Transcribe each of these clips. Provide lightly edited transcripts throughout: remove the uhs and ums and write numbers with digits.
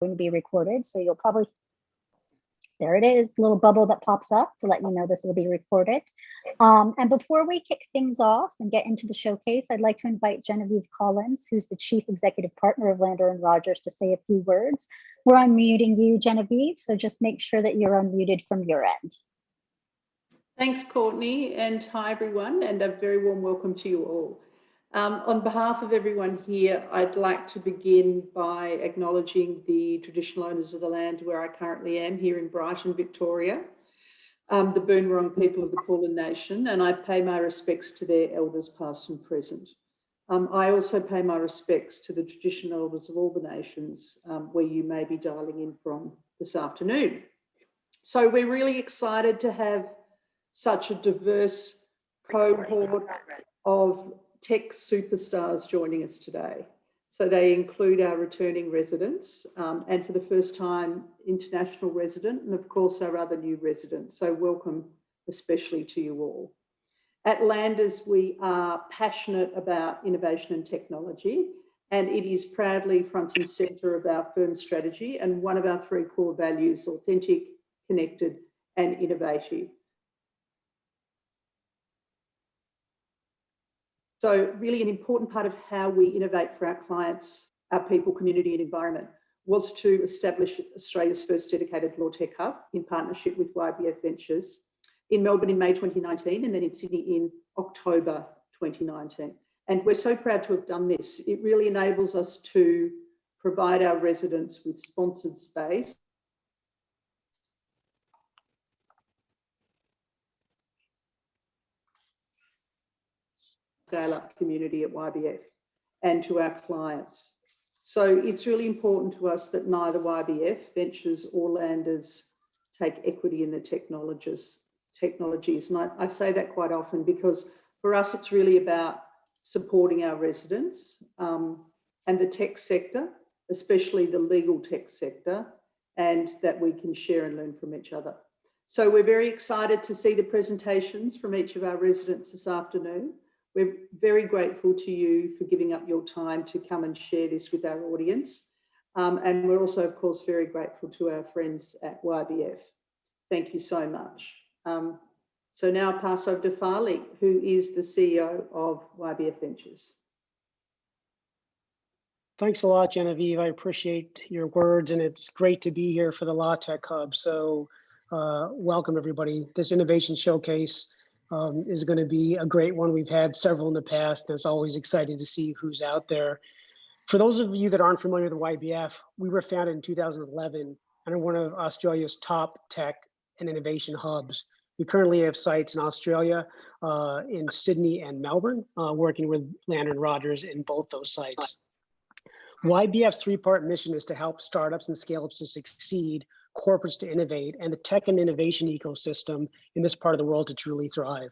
going to be recorded. So you'll probably, there it is, little bubble that pops up to let you know this will be recorded. And before we kick things off and get into the showcase, I'd like to invite Genevieve Collins, who's the Chief Executive Partner of Lander & Rogers, to say a few words. We're unmuting you, Genevieve, so just make sure that you're unmuted from your end. Thanks, Courtney, and hi everyone, and a very warm welcome to you all. On behalf of everyone here, I'd like to begin by acknowledging the traditional owners of the land where I currently am, here in Brighton, Victoria, the Boonwurrung people of the Kulin Nation, and I pay my respects to their elders past and present. I also pay my respects to the traditional elders of all the nations where you may be dialing in from this afternoon. So we're really excited to have such a diverse cohort of tech superstars joining us today. So they include our returning residents and for the first time, international resident, and of course our other new residents. So welcome especially to you all. At Landers, we are passionate about innovation and technology, and it is proudly front and centre of our firm strategy and one of our three core values: authentic, connected and innovative. So really an important part of how we innovate for our clients, our people, community and environment was to establish Australia's first dedicated LawTech Hub in partnership with YBF Ventures in Melbourne in May 2019 and then in Sydney in October 2019. And we're so proud to have done this. It really enables us to provide our residents with sponsored space scale-up community at YBF and to our clients. So it's really important to us that neither YBF Ventures or Landers take equity in the technologies. And I say that quite often because for us, it's really about supporting our residents and the tech sector, especially the legal tech sector, and that we can share and learn from each other. So we're very excited to see the presentations from each of our residents this afternoon. We're very grateful to you for giving up your time to come and share this with our audience. And we're also, of course, very grateful to our friends at YBF. Thank you so much. So now I'll pass over to Farley, who is the CEO of YBF Ventures. Thanks a lot, Genevieve. I appreciate your words, and it's great to be here for the LawTech Hub. So welcome, everybody. This innovation showcase is going to be a great one. We've had several in the past, and it's always exciting to see who's out there. For those of you that aren't familiar with YBF, we were founded in 2011 and are one of Australia's top tech and innovation hubs. We currently have sites in Australia, in Sydney and Melbourne, working with Lander & Rogers in both those sites. YBF's three-part mission is to help startups and scale-ups to succeed, corporates to innovate, and the tech and innovation ecosystem in this part of the world to truly thrive.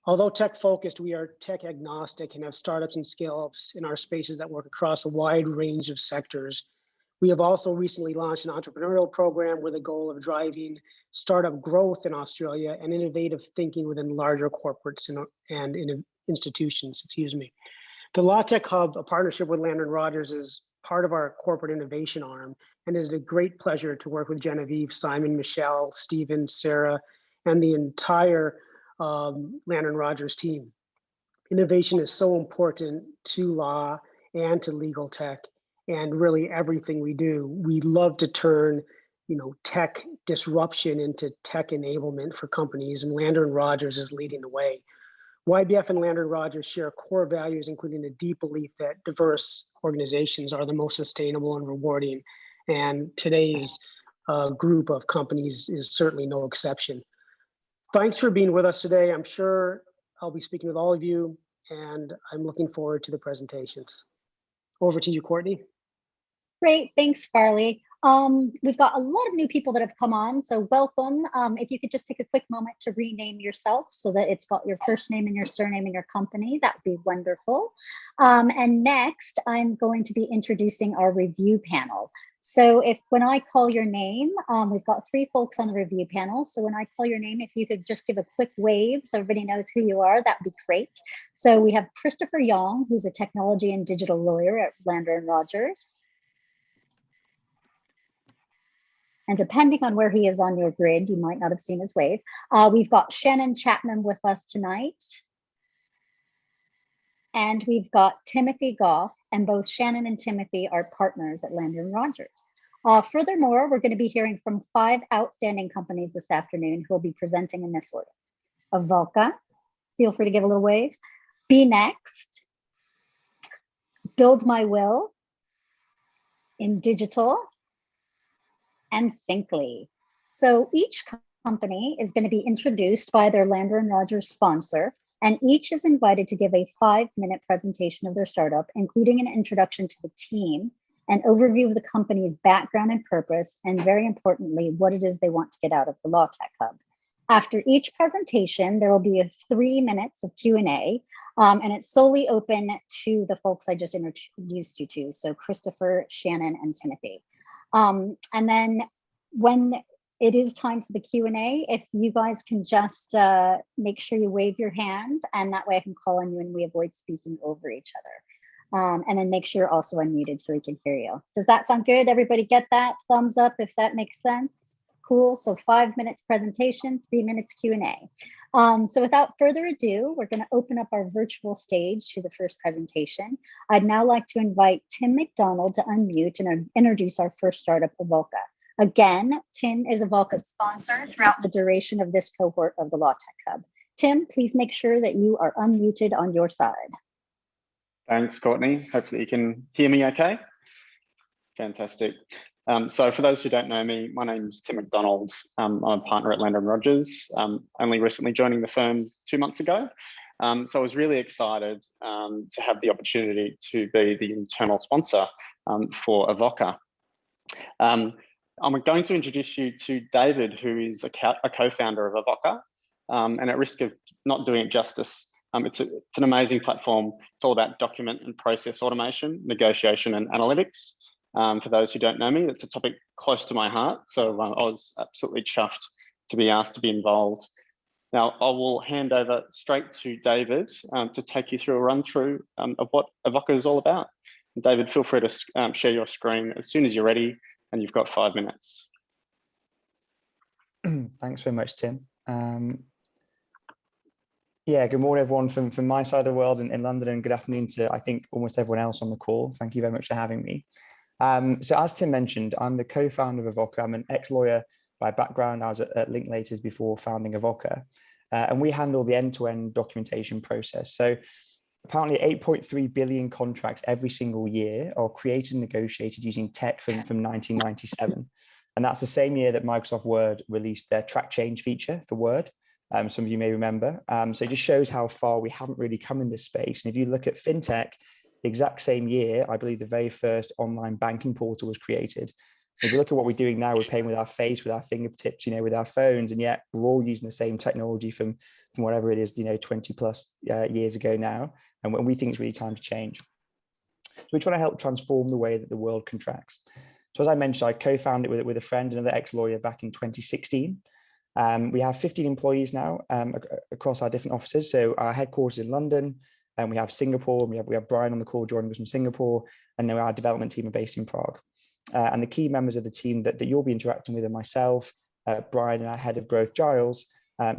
Although tech-focused, we are tech agnostic and have startups and scale-ups in our spaces that work across a wide range of sectors. We have also recently launched an entrepreneurial program with a goal of driving startup growth in Australia and innovative thinking within larger corporates and institutions, The LawTech Hub, a partnership with Lander & Rogers, is part of our corporate innovation arm, and it is a great pleasure to work with Genevieve, Simon, Michelle, Stephen, Sarah, and the entire Lander & Rogers team. Innovation is so important to law and to legal tech, and really everything we do. We love to turn, tech disruption into tech enablement for companies, and Lander & Rogers is leading the way. YBF and Lander & Rogers share core values, including a deep belief that diverse organizations are the most sustainable and rewarding. And today's group of companies is certainly no exception. Thanks for being with us today. I'm sure I'll be speaking with all of you, and I'm looking forward to the presentations. Over to you, Courtney. Great, thanks, Farley. We've got a lot of new people that have come on, so welcome. If you could just take a quick moment to rename yourself so that it's got your first name and your surname and your company, that would be wonderful. And next, I'm going to be introducing our review panel. So when I call your name, we've got three folks on the review panel. So when I call your name, if you could just give a quick wave so everybody knows who you are, that would be great. So we have Christopher Yong, who's a technology and digital lawyer at Lander & Rogers. And depending on where he is on your grid, you might not have seen his wave. We've got Shannon Chapman with us tonight. And we've got Timothy Gough, and both Shannon and Timothy are partners at Landon Rogers. Furthermore, we're going to be hearing from 5 outstanding companies this afternoon who will be presenting in this order. Avvoka, feel free to give a little wave. beNEXT, Build My Will, Indigital, and Syncly. So each company is going to be introduced by their Landon Rogers sponsor, and each is invited to give a 5-minute presentation of their startup, including an introduction to the team, an overview of the company's background and purpose, and very importantly, what it is they want to get out of the LawTech Hub. After each presentation, there will be 3 minutes of Q&A, and it's solely open to the folks I just introduced you to, so Christopher, Shannon, and Timothy. And then when it is time for the Q&A, if you guys can just make sure you wave your hand, and that way I can call on you and we avoid speaking over each other. And then make sure you're also unmuted so we can hear you. Does that sound good? Everybody get that? Thumbs up if that makes sense. Cool. So 5 minutes presentation, 3 minutes Q&A. So without further ado, we're going to open up our virtual stage to the first presentation. I'd now like to invite Tim McDonald to unmute and introduce our first startup, Avvoka. Again, Tim is Avvoka's sponsor throughout the duration of this cohort of the LawTech Hub. Tim, please make sure that you are unmuted on your side. Thanks, Courtney. Hopefully you can hear me okay. Fantastic. So for those who don't know me, my name's Tim McDonald. I'm a partner at Landon Rogers, only recently joining the firm 2 months ago. So I was really excited to have the opportunity to be the internal sponsor for Avvoka. I'm going to introduce you to David, who is a co-founder of Avvoka, and at risk of not doing it justice, it's an amazing platform. It's all about document and process automation, negotiation and analytics. For those who don't know me, it's a topic close to my heart, so I was absolutely chuffed to be asked to be involved. Now, I will hand over straight to David to take you through a run through of what Avvoka is all about. And David, feel free to share your screen as soon as you're ready, and you've got 5 minutes. Thanks very much, Tim. Yeah, good morning, everyone from my side of the world in London, and good afternoon to, I think, almost everyone else on the call. Thank you very much for having me. So as Tim mentioned, I'm the co-founder of Avvoka. I'm an ex-lawyer by background. I was at Linklaters before founding Avvoka, and we handle the end-to-end documentation process. So apparently 8.3 billion contracts every single year are created and negotiated using tech from 1997. And that's the same year that Microsoft Word released their track change feature for Word. Some of you may remember. So it just shows how far we haven't really come in this space. And if you look at fintech, the exact same year, I believe the very first online banking portal was created. If you look at what we're doing now, we're paying with our face, with our fingertips, with our phones, and yet we're all using the same technology from whatever it is, 20 plus years ago now. And when we think it's really time to change. So we're trying to help transform the way that the world contracts. So as I mentioned, I co-founded it with a friend, another ex-lawyer, back in 2016. We have 15 employees now across our different offices. So our headquarters in London, and we have Singapore, and we have Brian on the call joining us from Singapore, and now our development team are based in Prague. And the key members of the team that you'll be interacting with are myself, Brian, and our head of growth, Giles,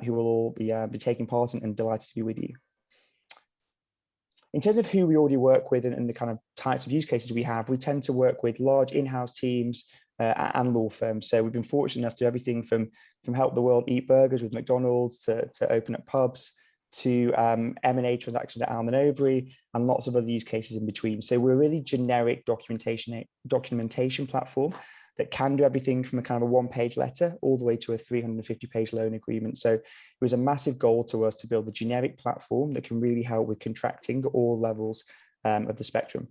who will all be taking part and delighted to be with you. In terms of who we already work with and the kind of types of use cases we have, we tend to work with large in-house teams and law firms. So we've been fortunate enough to do everything from help the world eat burgers with McDonald's to open up pubs to M&A transactions at Allen & Overy and lots of other use cases in between. So we're a really generic documentation platform that can do everything from a kind of a one-page letter all the way to a 350-page loan agreement. So it was a massive goal to us to build a generic platform that can really help with contracting at all levels of the spectrum.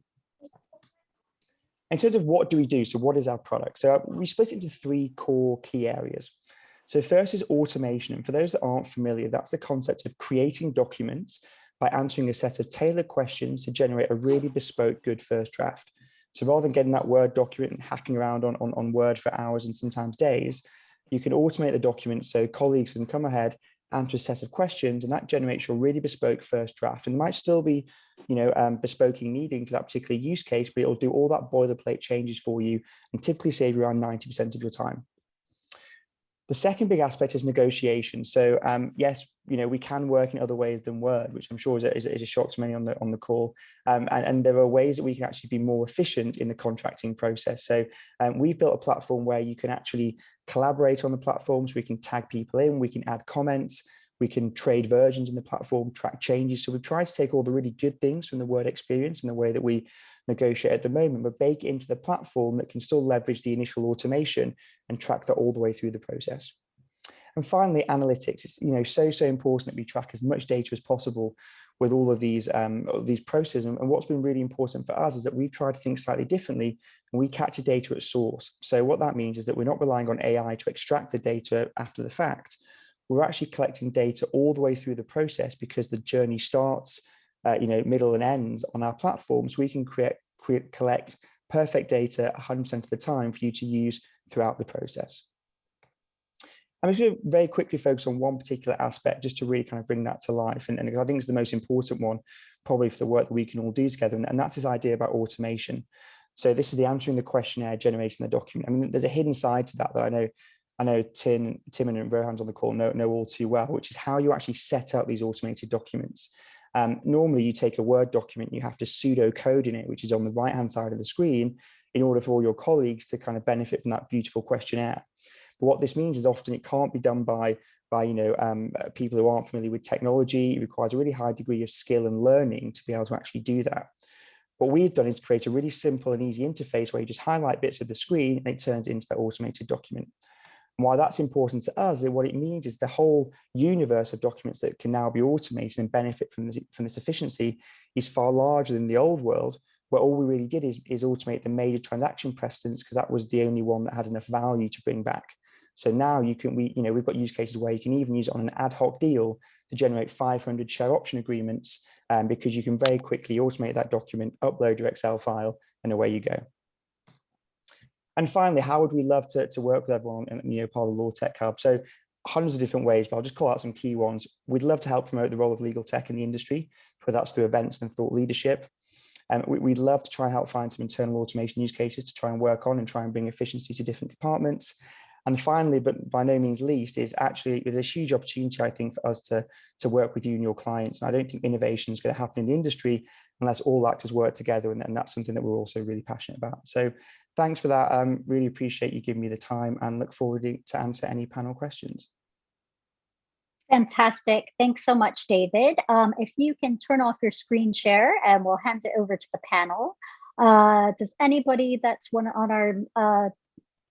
In terms of what do we do, so what is our product? So we split it into 3 core key areas. So first is automation. And for those that aren't familiar, that's the concept of creating documents by answering a set of tailored questions to generate a really bespoke, good first draft. So rather than getting that Word document and hacking around on Word for hours and sometimes days, you can automate the document so colleagues can come ahead, answer a set of questions, and that generates your really bespoke first draft. And it might still be, bespoking needing for that particular use case, but it'll do all that boilerplate changes for you and typically save you around 90% of your time. The second big aspect is negotiation. So yes, we can work in other ways than Word, which I'm sure is a shock to many on the call. And there are ways that we can actually be more efficient in the contracting process. So we've built a platform where you can actually collaborate on the platforms. We can tag people in, we can add comments, we can trade versions in the platform, track changes. So we've tried to take all the really good things from the Word experience and the way that we negotiate at the moment, but bake it into the platform that can still leverage the initial automation and track that all the way through the process. And finally, analytics. It's so important that we track as much data as possible with all of these processes. And what's been really important for us is that we try to think slightly differently, and we capture data at source. So what that means is that we're not relying on AI to extract the data after the fact. We're actually collecting data all the way through the process, because the journey starts, middle and ends on our platform. So we can collect perfect data 100% of the time for you to use throughout the process. I'm just going to very quickly focus on one particular aspect just to really kind of bring that to life. And I think it's the most important one, probably for the work that we can all do together. And that's this idea about automation. So this is the answering the questionnaire, generating the document. I mean, there's a hidden side to that I know Tim and Rohan's on the call know all too well, which is how you actually set up these automated documents. Normally you take a Word document, you have to pseudo code in it, which is on the right-hand side of the screen, in order for all your colleagues to kind of benefit from that beautiful questionnaire. But what this means is often it can't be done by people who aren't familiar with technology. It requires a really high degree of skill and learning to be able to actually do that. What we've done is create a really simple and easy interface where you just highlight bits of the screen and it turns into that automated document. And why that's important to us is what it means is the whole universe of documents that can now be automated and benefit from this efficiency is far larger than the old world, where all we really did is automate the major transaction precedents, because that was the only one that had enough value to bring back. So now we've got use cases where you can even use it on an ad hoc deal to generate 500 share option agreements, because you can very quickly automate that document, upload your Excel file, and away you go. And finally, how would we love to work with everyone in part of the LawTech Hub? So hundreds of different ways, but I'll just call out some key ones. We'd love to help promote the role of legal tech in the industry, whether that's through events and thought leadership. We'd love to try and help find some internal automation use cases to try and work on and try and bring efficiency to different departments. And finally, but by no means least, is actually there's a huge opportunity, I think, for us to work with you and your clients. And I don't think innovation is going to happen in the industry unless all actors work together. And that's something that we're also really passionate about. So thanks for that. Really appreciate you giving me the time and look forward to answer any panel questions. Fantastic. Thanks so much, David. If you can turn off your screen share and we'll hand it over to the panel. Does anybody that's on our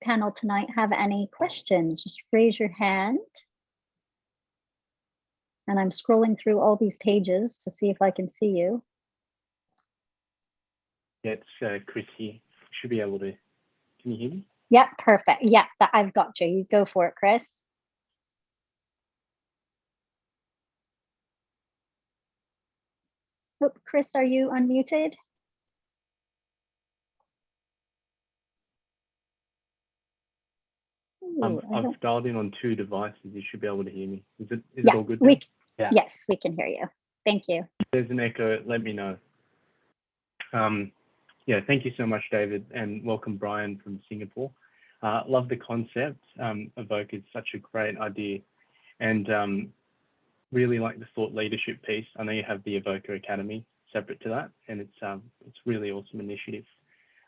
panel tonight have any questions? Just raise your hand. And I'm scrolling through all these pages to see if I can see you. Yeah, it's Chris here. Should be able to. Can you hear me? Yeah, perfect. Yeah, I've got you. You go for it, Chris. Oh, Chris, are you unmuted? I've dialed in on 2 devices. You should be able to hear me. Is it all good? Yeah. Yes, we can hear you. Thank you. If there's an echo, let me know. Yeah, thank you so much, David, and welcome, Brian, from Singapore. Love the concept. Avvoka is such a great idea, and really like the thought leadership piece. I know you have the Avvoka Academy separate to that, and it's really awesome initiative.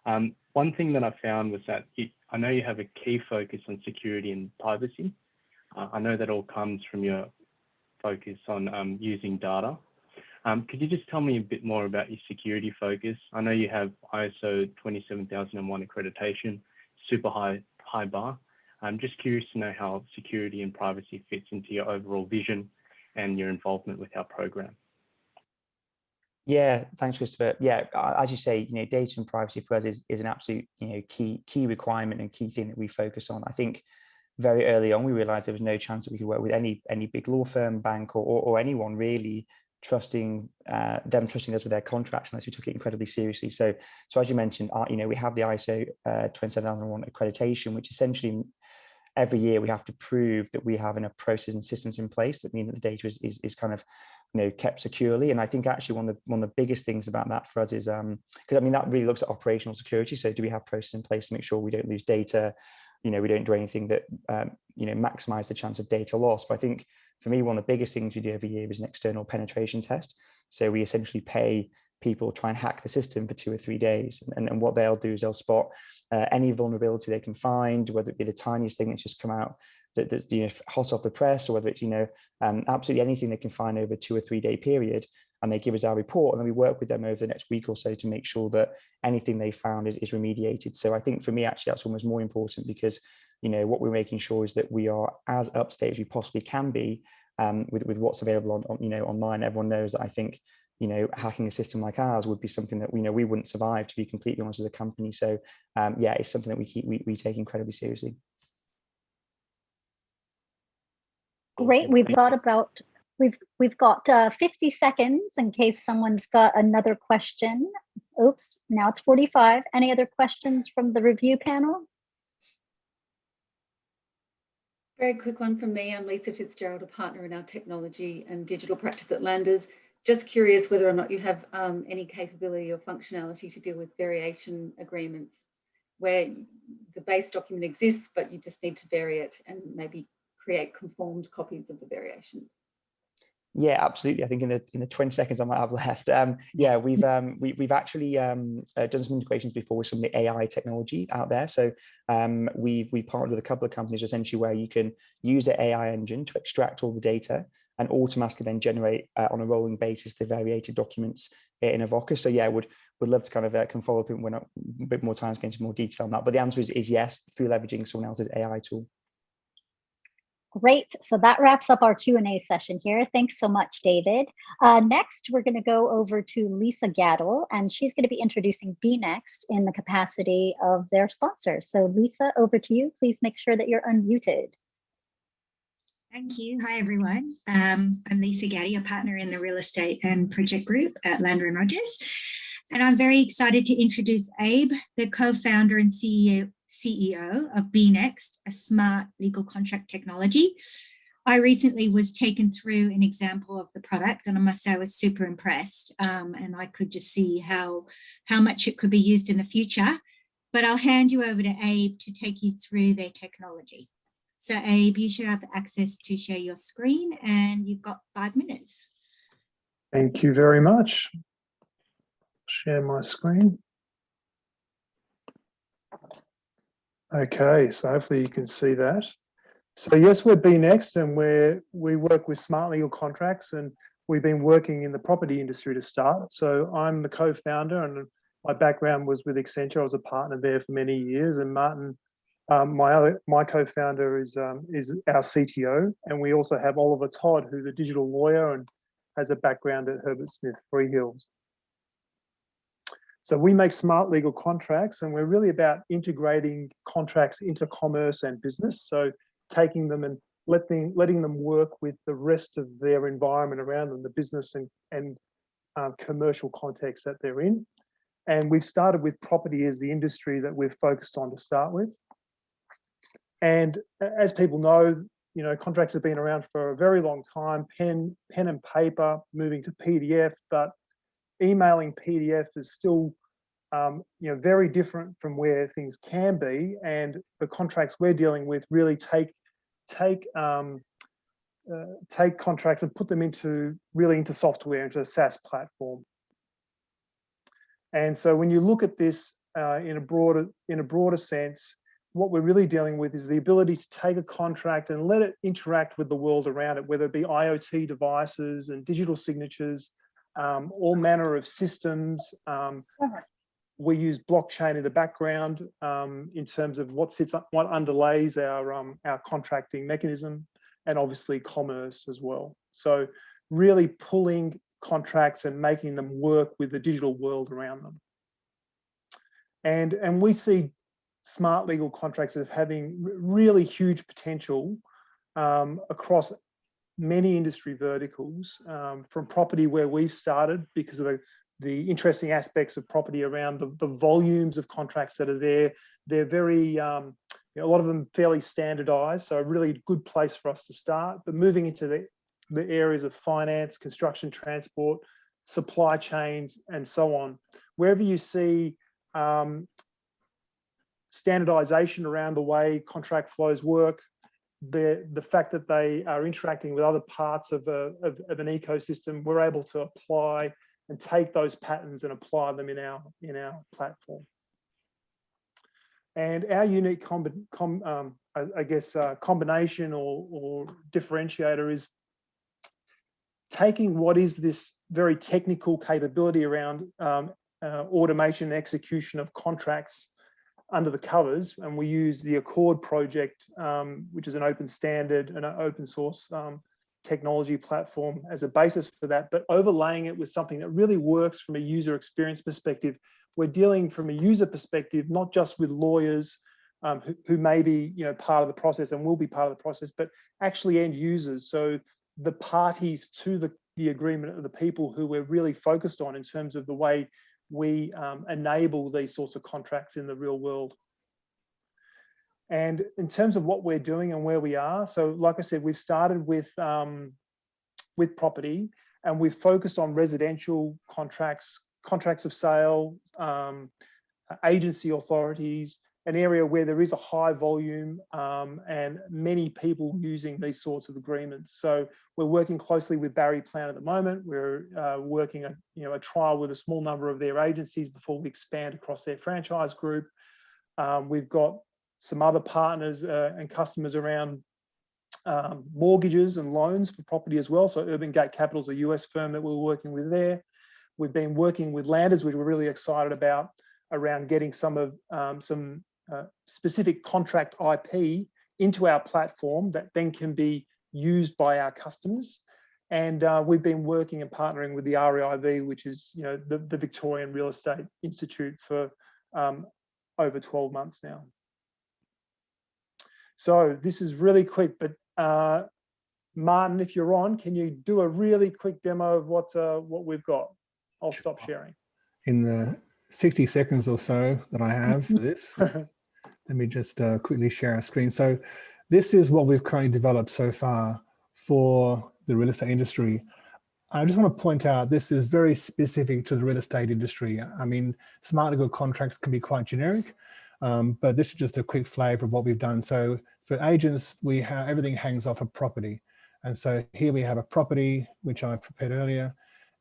One thing that I found was that I know you have a key focus on security and privacy. I know that all comes from your focus on using data. Could you just tell me a bit more about your security focus? I know you have ISO 27001 accreditation, super high bar. I'm just curious to know how security and privacy fits into your overall vision and your involvement with our program. Yeah, thanks, Christopher. Yeah, as you say, data and privacy for us is an absolute, key requirement and key thing that we focus on. I think very early on we realized there was no chance that we could work with any big law firm, bank, or anyone really trusting us with their contracts unless we took it incredibly seriously. So as you mentioned, we have the ISO 27001 accreditation, which essentially every year we have to prove that we have enough processes and systems in place that mean that the data is kind of kept securely. And I think actually one of the biggest things about that for us is because that really looks at operational security. So do we have processes in place to make sure we don't lose data? we don't do anything that maximize the chance of data loss. But I think for me, one of the biggest things we do every year is an external penetration test. So we essentially pay people try and hack the system for 2 or 3 days, and what they'll do is they'll spot any vulnerability they can find, whether it be the tiniest thing that's just come out that's hot off the press, or whether it's absolutely anything they can find over a 2 or 3 day period, and they give us our report, and then we work with them over the next week or so to make sure that anything they found is remediated. So I think for me, actually, that's almost more important, because what we're making sure is that we are as up to date as we possibly can be with what's available on online. Everyone knows that I think hacking a system like ours would be something that we wouldn't survive, to be completely honest, as a company. So yeah, it's something that we take incredibly seriously. Great. We've got 50 seconds in case someone's got another question. Oops, now it's 45. Any other questions from the review panel? Very quick one from me. I'm Lisa Fitzgerald, a partner in our technology and digital practice at Landers. Just curious whether or not you have any capability or functionality to deal with variation agreements, where the base document exists, but you just need to vary it and maybe create conformed copies of the variation. Yeah, absolutely. I think in the 20 seconds I might have left, yeah, we've actually done some integrations before with some of the AI technology out there. So we partnered with a couple of companies essentially where you can use the AI engine to extract all the data and automatically then generate on a rolling basis the variated documents in Avvoka. So yeah, would love to kind of come follow up when a bit more time to get into more detail on that. But the answer is yes, through leveraging someone else's AI tool. Great. So that wraps up our Q&A session here. Thanks so much, David. Next, we're going to go over to Lisa Gattel, and she's going to be introducing beNEXT in the capacity of their sponsor. So Lisa, over to you. Please make sure that you're unmuted. Thank you. Hi, everyone. I'm Lisa Gattel, a partner in the real estate and project group at Lander & Rogers. And I'm very excited to introduce Abe, the co-founder and CEO of beNEXT, a smart legal contract technology. I recently was taken through an example of the product, and I must say I was super impressed. And I could just see how much it could be used in the future. But I'll hand you over to Abe to take you through their technology. So Abe, you should have access to share your screen, and you've got 5 minutes. Thank you very much. Share my screen. Okay, so hopefully you can see that. So yes, we're beNEXT, and we work with smart legal contracts, and we've been working in the property industry to start. So I'm the co-founder, and my background was with Accenture. I was a partner there for many years, and Martin, my co-founder, is our CTO, and we also have Oliver Todd, who's a digital lawyer and has a background at Herbert Smith Freehills. So we make smart legal contracts, and we're really about integrating contracts into commerce and business. So taking them and letting them work with the rest of their environment around them, the business and commercial context that they're in. And we've started with property as the industry that we've focused on to start with. And as people know, contracts have been around for a very long time, pen and paper, moving to PDF, but emailing PDF is still very different from where things can be, and the contracts we're dealing with really take contracts and put them into software, into a SaaS platform. And so when you look at this in a broader sense, what we're really dealing with is the ability to take a contract and let it interact with the world around it, whether it be IoT devices and digital signatures, all manner of systems. We use blockchain in the background in terms of what underlays our contracting mechanism, and obviously commerce as well. So really pulling contracts and making them work with the digital world around them. And we see smart legal contracts as having really huge potential across many industry verticals, from property, where we've started because of the interesting aspects of property around the volumes of contracts that are there. They're very, a lot of them fairly standardized, so a really good place for us to start. But moving into the areas of finance, construction, transport, supply chains, and so on, wherever you see standardization around the way contract flows work, the fact that they are interacting with other parts of an ecosystem, we're able to apply and take those patterns and apply them in our platform. And our unique combination or differentiator is taking what is this very technical capability around automation and execution of contracts under the covers, and we use the Accord project, which is an open standard and an open source technology platform as a basis for that, but overlaying it with something that really works from a user experience perspective. We're dealing from a user perspective, not just with lawyers who may be part of the process and will be part of the process, but actually end users. So the parties to the agreement are the people who we're really focused on in terms of the way we enable these sorts of contracts in the real world. And in terms of what we're doing and where we are, so like I said, we've started with property, and we've focused on residential contracts, contracts of sale, agency authorities, an area where there is a high volume and many people using these sorts of agreements. So we're working closely with Barry Plan at the moment. We're working a trial with a small number of their agencies before we expand across their franchise group. We've got some other partners and customers around mortgages and loans for property as well. So Urban Gate Capital is a US firm that we're working with there. We've been working with Landers, which we're really excited about, around getting some specific contract IP into our platform that then can be used by our customers. And we've been working and partnering with the REIV, which is the Victorian Real Estate Institute, for over 12 months now. So this is really quick, but Martin, if you're on, can you do a really quick demo of what we've got? I'll stop sharing. In the 60 seconds or so that I have for this, let me just quickly share our screen. So this is what we've currently developed so far for the real estate industry. I just want to point out this is very specific to the real estate industry. I mean, smart legal contracts can be quite generic, but this is just a quick flavor of what we've done. So for agents, we have everything hangs off a property. And so here we have a property, which I prepared earlier.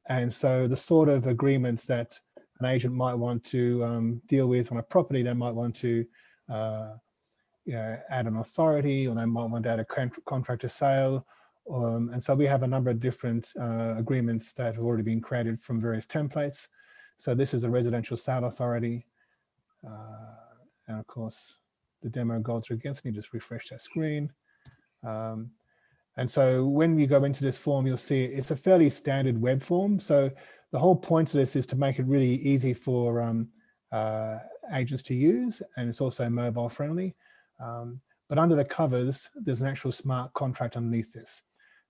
And so the sort of agreements that an agent might want to deal with on a property, they might want to add an authority, or they might want to add a contract of sale. And so we have a number of different agreements that have already been created from various templates. So this is a residential sale authority. And of course, the demo goes through against me, just refresh that screen. And so when you go into this form, you'll see it's a fairly standard web form. So the whole point of this is to make it really easy for agents to use, and it's also mobile friendly. But under the covers, there's an actual smart contract underneath this.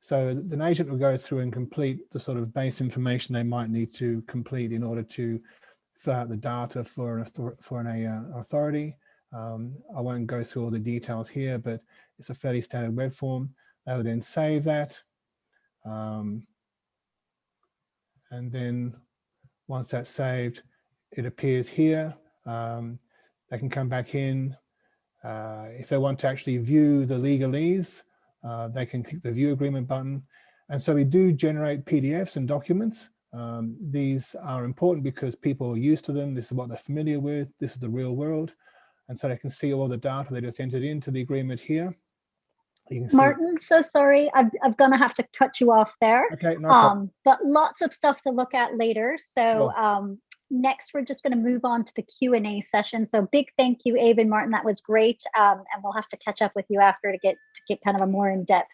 So an agent will go through and complete the sort of base information they might need to complete in order to fill out the data for an authority. I won't go through all the details here, but it's a fairly standard web form. They will then save that. And then once that's saved, it appears here. They can come back in. If they want to actually view the legalese, they can click the view agreement button. And so we do generate PDFs and documents. These are important because people are used to them. This is what they're familiar with. This is the real world. And so they can see all the data they just entered into the agreement here. You can see Martin, so sorry, I'm gonna have to cut you off there. Okay, no problem. But lots of stuff to look at later. So Sure. Next, we're just gonna move on to the Q&A session. So big thank you, Abe and Martin, that was great. And we'll have to catch up with you after to get kind of a more in-depth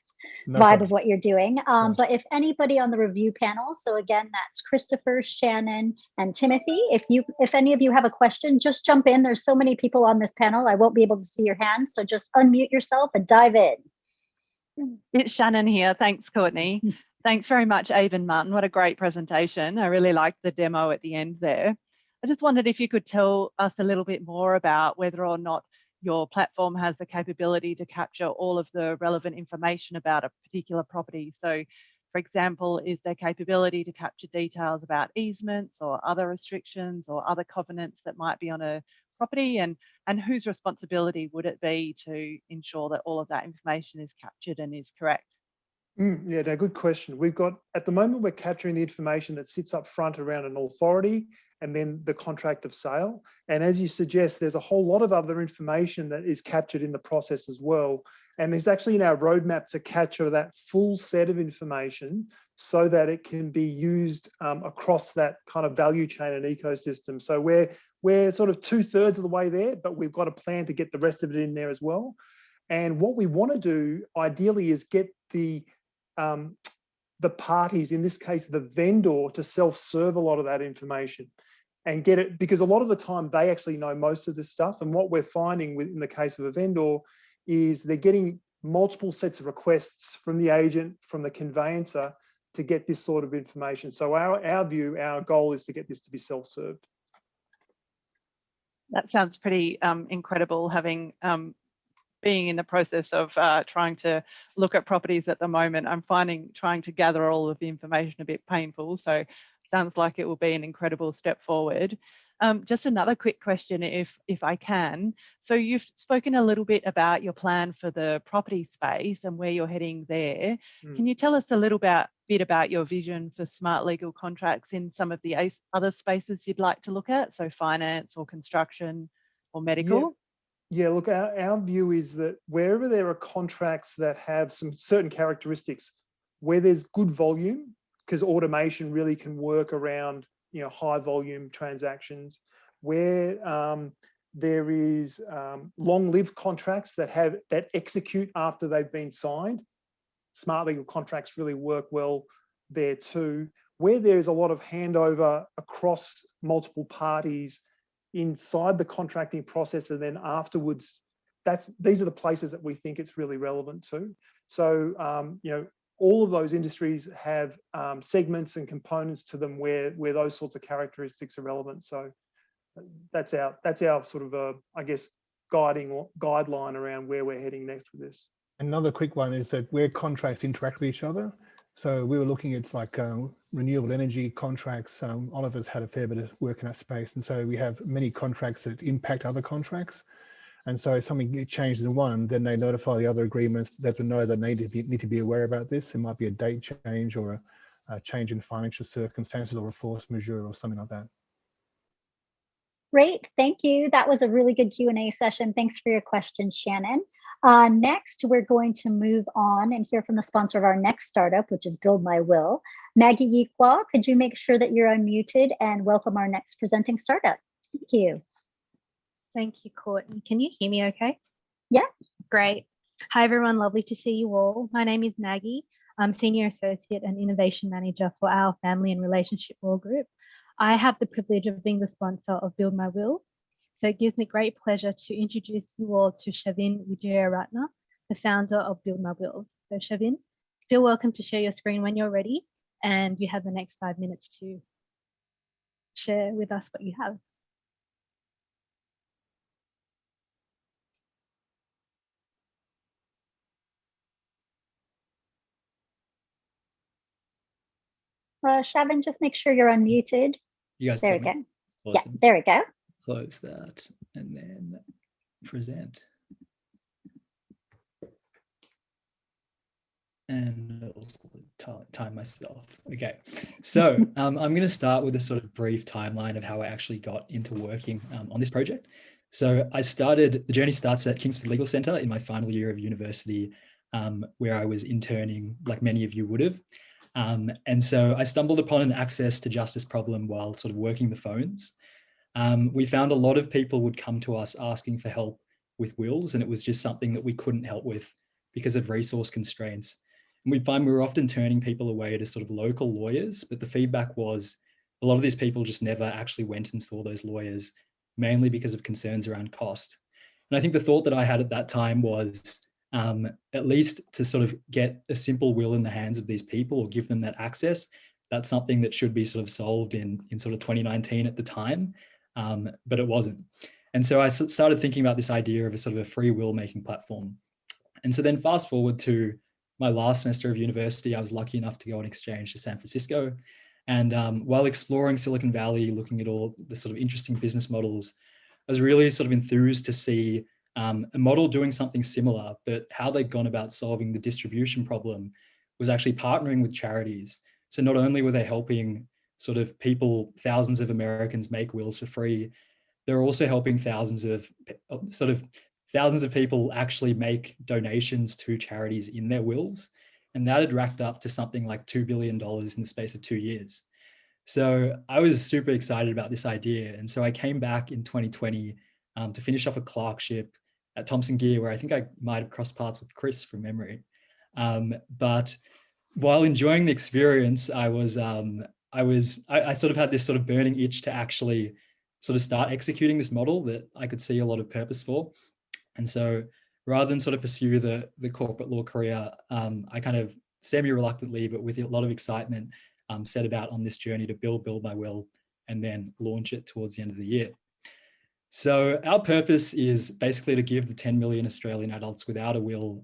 vibe of what you're doing. But if anybody on the review panel, so again, that's Christopher, Shannon, and Timothy, if any of you have a question, just jump in. There's so many people on this panel, I won't be able to see your hands. So just unmute yourself and dive in. It's Shannon here. Thanks, Courtney. Thanks very much, Abe and Martin. What a great presentation. I really liked the demo at the end there. I just wondered if you could tell us a little bit more about whether or not your platform has the capability to capture all of the relevant information about a particular property. So, for example, is there capability to capture details about easements or other restrictions or other covenants that might be on a property, and whose responsibility would it be to ensure that all of that information is captured and is correct? Yeah, no, good question. We've got, at the moment, we're capturing the information that sits up front around an authority and then the contract of sale. And as you suggest, there's a whole lot of other information that is captured in the process as well. And there's actually in our roadmap to capture that full set of information so that it can be used across that kind of value chain and ecosystem. So we're sort of 2/3 of the way there, but we've got a plan to get the rest of it in there as well. And what we want to do ideally is get the parties, in this case, the vendor, to self-serve a lot of that information and get it, because a lot of the time they actually know most of this stuff. And what we're finding in the case of a vendor is they're getting multiple sets of requests from the agent, from the conveyancer, to get this sort of information. So our goal is to get this to be self-served. That sounds pretty incredible, having being in the process of trying to look at properties at the moment. I'm finding trying to gather all of the information a bit painful. So sounds like it will be an incredible step forward. Just another quick question, if I can. So you've spoken a little bit about your plan for the property space and where you're heading there. Can you tell us a little bit about your vision for smart legal contracts in some of the other spaces you'd like to look at? So finance or construction or medical? Yeah, look, our view is that wherever there are contracts that have some certain characteristics, where there's good volume, because automation really can work around, you know, high volume transactions, where there is long-lived contracts that execute after they've been signed. Smart legal contracts really work well there too. Where there's a lot of handover across multiple parties inside the contracting process, and then afterwards, these are the places that we think it's really relevant to. So, you know, all of those industries have segments and components to them where those sorts of characteristics are relevant. So that's our sort of I guess guideline around where we're heading next with this. Another quick one is that where contracts interact with each other. So we were looking at like renewable energy contracts. Oliver's had a fair bit of work in that space. And so we have many contracts that impact other contracts. And so if something gets changed in one, then they notify the other agreements that they know that they need to be aware about this. It might be a date change or a change in financial circumstances or a force majeure or something like that. Great, thank you. That was a really good Q&A session. Thanks for your questions, Shannon. Next, we're going to move on and hear from the sponsor of our next startup, which is Build My Will. Maggie Yikwa, could you make sure that you're unmuted and welcome our next presenting startup? Thank you. Thank you, Courtney. Can you hear me okay? Yeah. Great. Hi, everyone. Lovely to see you all. My name is Maggie. I'm Senior Associate and Innovation Manager for our Family and Relationship Law Group. I have the privilege of being the sponsor of Build My Will. So it gives me great pleasure to introduce you all to Shavin Vijayartna, the founder of Build My Will. So Shavin, feel welcome to share your screen when you're ready, and you have the next 5 minutes to share with us what you have. Shavin, just make sure you're unmuted. You guys there we me? go. Awesome. Yeah, there we go. Close that and then present. And time myself. Okay, so I'm going to start with a sort of brief timeline of how I actually got into working on this project. So the journey starts at Kingsford Legal Centre in my final year of university, where I was interning, like many of you would have. And so I stumbled upon an access to justice problem while sort of working the phones. We found a lot of people would come to us asking for help with wills, and it was just something that we couldn't help with because of resource constraints. And we'd find we were often turning people away to sort of local lawyers, but the feedback was a lot of these people just never actually went and saw those lawyers, mainly because of concerns around cost. And I think the thought that I had at that time was, at least to sort of get a simple will in the hands of these people or give them that access, that's something that should be sort of solved in sort of 2019 at the time, but it wasn't. And so I started thinking about this idea of a sort of a free will making platform. And so then fast forward to my last semester of university, I was lucky enough to go on exchange to San Francisco. And while exploring Silicon Valley, looking at all the sort of interesting business models, was really sort of enthused to see a model doing something similar, but how they'd gone about solving the distribution problem was actually partnering with charities. So not only were they helping sort of people, thousands of Americans make wills for free, they're also helping thousands of people actually make donations to charities in their wills. And that had racked up to something like $2 billion in the space of 2 years. So I was super excited about this idea. And so I came back in 2020 to finish off a clerkship at Thomson Gear, where I think I might have crossed paths with Chris from memory. But while enjoying the experience, I sort of had this sort of burning itch to actually sort of start executing this model that I could see a lot of purpose for. And so rather than sort of pursue the corporate law career, I kind of semi-reluctantly, but with a lot of excitement, set about on this journey to build my will and then launch it towards the end of the year. So our purpose is basically to give the 10 million Australian adults without a will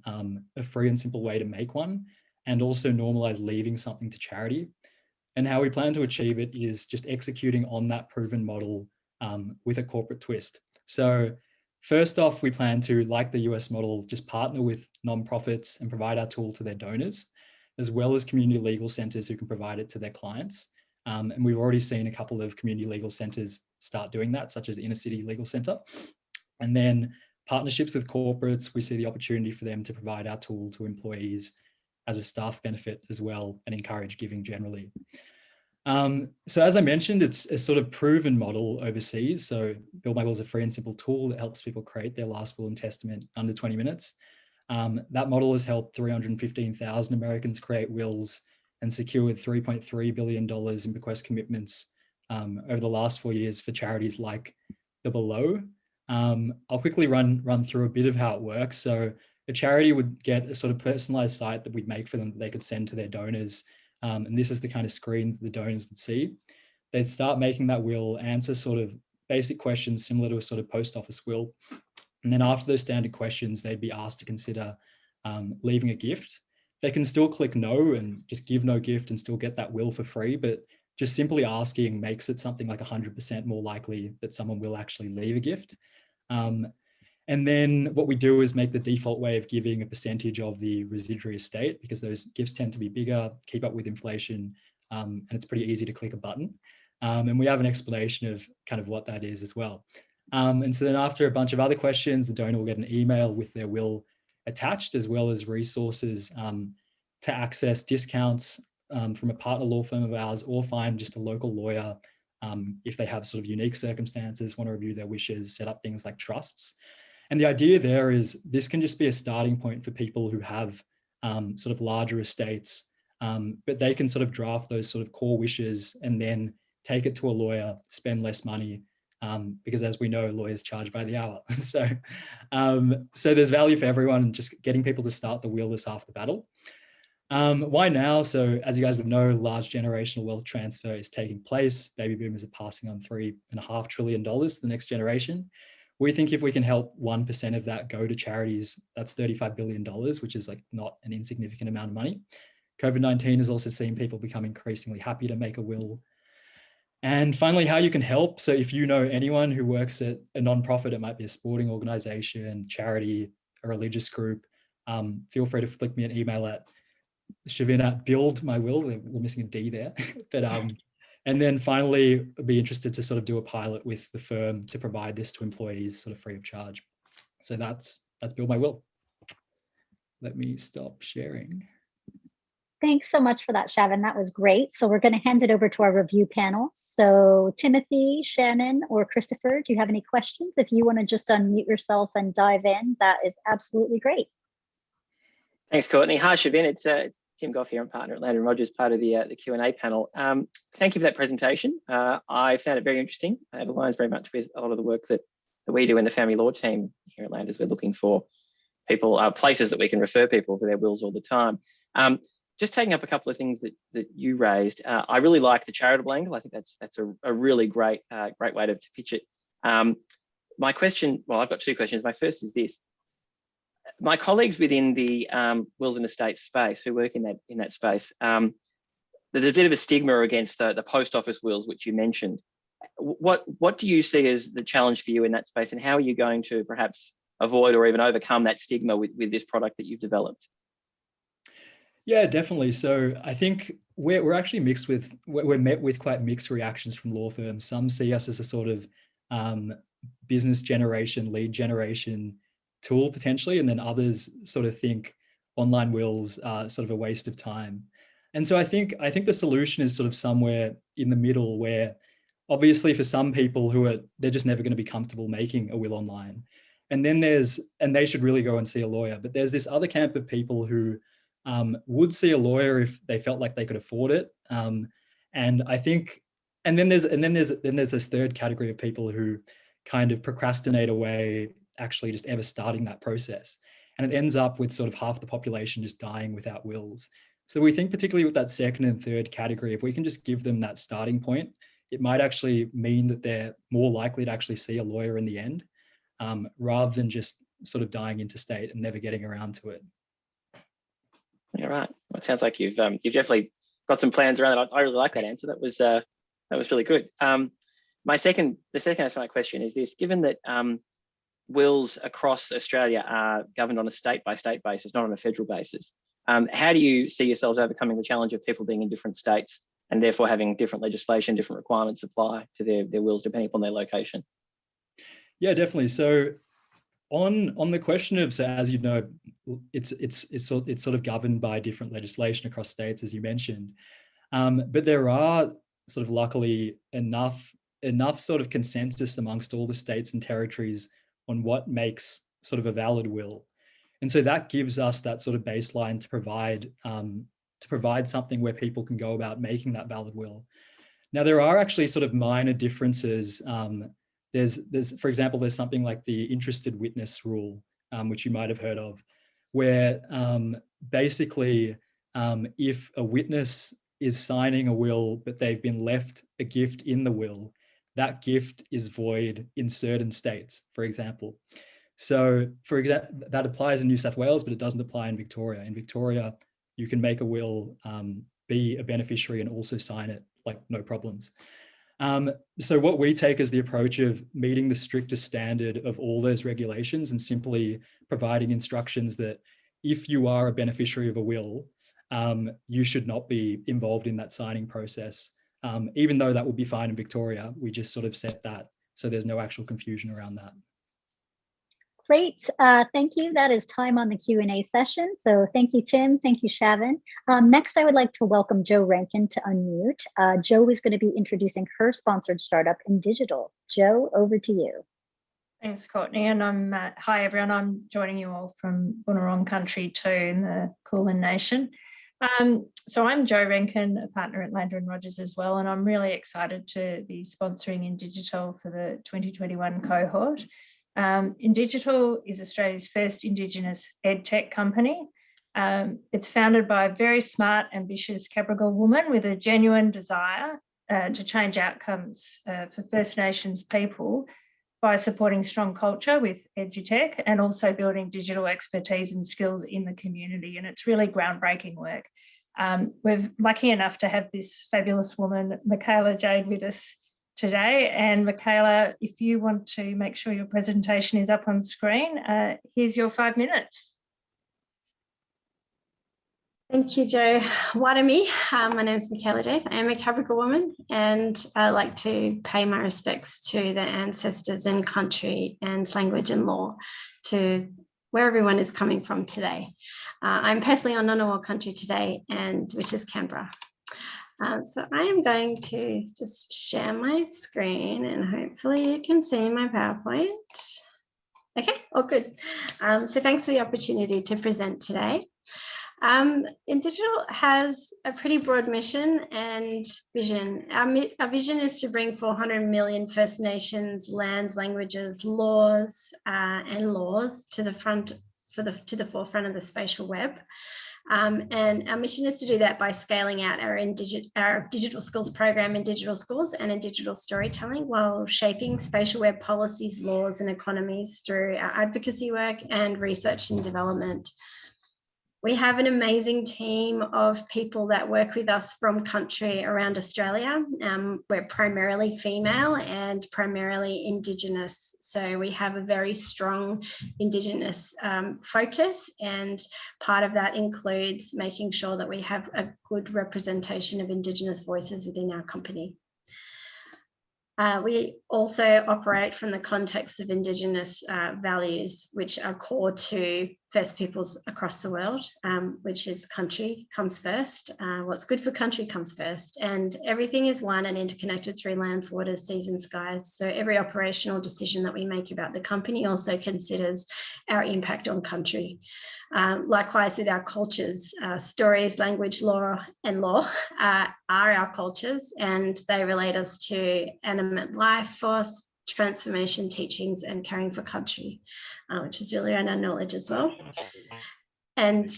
a free and simple way to make one, and also normalize leaving something to charity. And how we plan to achieve it is just executing on that proven model with a corporate twist. So first off, we plan to, like the US model, just partner with nonprofits and provide our tool to their donors, as well as community legal centres who can provide it to their clients. And we've already seen a couple of community legal centres start doing that, such as Inner City Legal Centre. And then partnerships with corporates, we see the opportunity for them to provide our tool to employees as a staff benefit as well, and encourage giving generally. So as I mentioned, it's a sort of proven model overseas. So Build My Will is a free and simple tool that helps people create their last will and testament under 20 minutes. That model has helped 315,000 Americans create wills and secured $3.3 billion in bequest commitments over the last 4 years for charities like the below. I'll quickly run through a bit of how it works. So a charity would get a sort of personalized site that we'd make for them that they could send to their donors. And this is the kind of screen that the donors would see. They'd start making that will, answer sort of basic questions similar to a sort of post office will. And then after those standard questions, they'd be asked to consider leaving a gift. They can still click no and just give no gift and still get that will for free, but just simply asking makes it something like 100% more likely that someone will actually leave a gift. And then what we do is make the default way of giving a percentage of the residuary estate, because those gifts tend to be bigger, keep up with inflation, and it's pretty easy to click a button. And we have an explanation of kind of what that is as well. And so then after a bunch of other questions, the donor will get an email with their will attached, as well as resources to access discounts from a partner law firm of ours, or find just a local lawyer if they have sort of unique circumstances, want to review their wishes, set up things like trusts. And the idea there is this can just be a starting point for people who have sort of larger estates, but they can sort of draft those sort of core wishes and then take it to a lawyer, spend less money, because as we know, lawyers charge by the hour. So there's value for everyone, and just getting people to start the will is half the battle. Why now? So as you guys would know, large generational wealth transfer is taking place. Baby boomers are passing on $3.5 trillion to the next generation. We think if we can help 1% of that go to charities, that's $35 billion, which is like not an insignificant amount of money. COVID-19 has also seen people become increasingly happy to make a will. And finally, how you can help. So if you know anyone who works at a nonprofit, it might be a sporting organization, charity, a religious group, feel free to flick me an email at Shavin@buildmywill. We're missing a D there. But and then finally, I'd be interested to sort of do a pilot with the firm to provide this to employees sort of free of charge. So that's Build My Will. Let me stop sharing. Thanks so much for that, Shavin. That was great. So we're going to hand it over to our review panel. So Timothy, Shannon, or Christopher, do you have any questions? If you want to just unmute yourself and dive in, that is absolutely great. Thanks, Courtney. Hi, Shavin. It's Tim Gough here. I'm partner at Lander & Rogers, part of the Q&A panel. Thank you for that presentation. I found it very interesting. It aligns very much with a lot of the work that we do in the family law team here at Landers. We're looking for people, places that we can refer people for their wills all the time. Just taking up a couple of things that you raised, I really like the charitable angle. I think that's a really great way to pitch it. My question, well, I've got two questions. My first is this. My colleagues within the wills and estates space who work in that space, there's a bit of a stigma against the post office wills, which you mentioned. What do you see as the challenge for you in that space, and how are you going to perhaps avoid or even overcome that stigma with this product that you've developed? Yeah, definitely. So I think we're actually we're met with quite mixed reactions from law firms. Some see us as a sort of business generation, lead generation tool potentially, and then others sort of think online wills are sort of a waste of time. And so I think the solution is sort of somewhere in the middle, where obviously for some people they're just never going to be comfortable making a will online. And then they should really go and see a lawyer. But there's this other camp of people who would see a lawyer if they felt like they could afford it. And I think, and then there's this third category of people who kind of procrastinate away actually just ever starting that process. And it ends up with sort of half the population just dying without wills. So we think particularly with that second and third category, if we can just give them that starting point, it might actually mean that they're more likely to actually see a lawyer in the end, rather than just sort of dying interstate and never getting around to it. Yeah, right. Well, it sounds like you've definitely got some plans around it. I really like that answer. That was really good. The second answer to my question is this: given that wills across Australia are governed on a state-by-state basis, not on a federal basis, how do you see yourselves overcoming the challenge of people being in different states and therefore having different legislation, different requirements apply to their wills depending upon their location? Yeah, definitely. So on the question of, so as you know, it's sort of governed by different legislation across states, as you mentioned. But there are sort of luckily enough sort of consensus amongst all the states and territories on what makes sort of a valid will. And so that gives us that sort of baseline to provide something where people can go about making that valid will. Now, there are actually sort of minor differences. There's, for example, there's something like the interested witness rule, which you might have heard of, where basically if a witness is signing a will, but they've been left a gift in the will, that gift is void in certain states, for example. So that applies in New South Wales, but it doesn't apply in Victoria. In Victoria, you can make a will, be a beneficiary and also sign it, like no problems. So what we take is the approach of meeting the strictest standard of all those regulations and simply providing instructions that if you are a beneficiary of a will, you should not be involved in that signing process. Even though that would be fine in Victoria, we just sort of set that so there's no actual confusion around that. Great, thank you. That is time on the Q&A session. So thank you, Tim. Thank you, Shannon. Next, I would like to welcome Jo Rankin to unmute. Jo is going to be introducing her sponsored startup, Indigital. Jo, over to you. Thanks, Courtney. And hi, everyone. I'm joining you all from Bunurong country too, in the Kulin Nation. So I'm Jo Rankin, a partner at Lander & Rogers as well, and I'm really excited to be sponsoring Indigital for the 2021 cohort. Indigital is Australia's first Indigenous EdTech company. It's founded by a very smart, ambitious Cabrogal woman with a genuine desire to change outcomes for First Nations people by supporting strong culture with EduTech and also building digital expertise and skills in the community. And it's really groundbreaking work. We're lucky enough to have this fabulous woman, Michaela Jade, with us today. And Michaela, if you want to make sure your presentation is up on screen, here's your 5 minutes. Thank you, Jo. Warami. My name is Michaela Jade. I am a Cabrogal woman, and I like to pay my respects to the ancestors and country and language and law, to where everyone is coming from today. I'm personally on Ngunnawal country today, which is Canberra. So I am going to just share my screen and hopefully you can see my PowerPoint. Okay, all good. So thanks for the opportunity to present today. Indigital has a pretty broad mission and vision. Our vision is to bring 400 million First Nations lands, languages, laws and laws to the forefront of the spatial web. And our mission is to do that by scaling out our digital skills program in digital schools and in digital storytelling, while shaping spatial web policies, laws and economies through our advocacy work and research and development. We have an amazing team of people that work with us from country around Australia. We're primarily female and primarily Indigenous. So we have a very strong Indigenous focus, and part of that includes making sure that we have a good representation of Indigenous voices within our company. We also operate from the context of Indigenous values, which are core to First Peoples across the world, which is country comes first. What's good for country comes first, and everything is one and interconnected through lands, waters, seas and skies. So every operational decision that we make about the company also considers our impact on country. Likewise with our cultures, stories, language, law are our cultures, and they relate us to animate life force, transformation, teachings and caring for country, which is really around our knowledge as well. And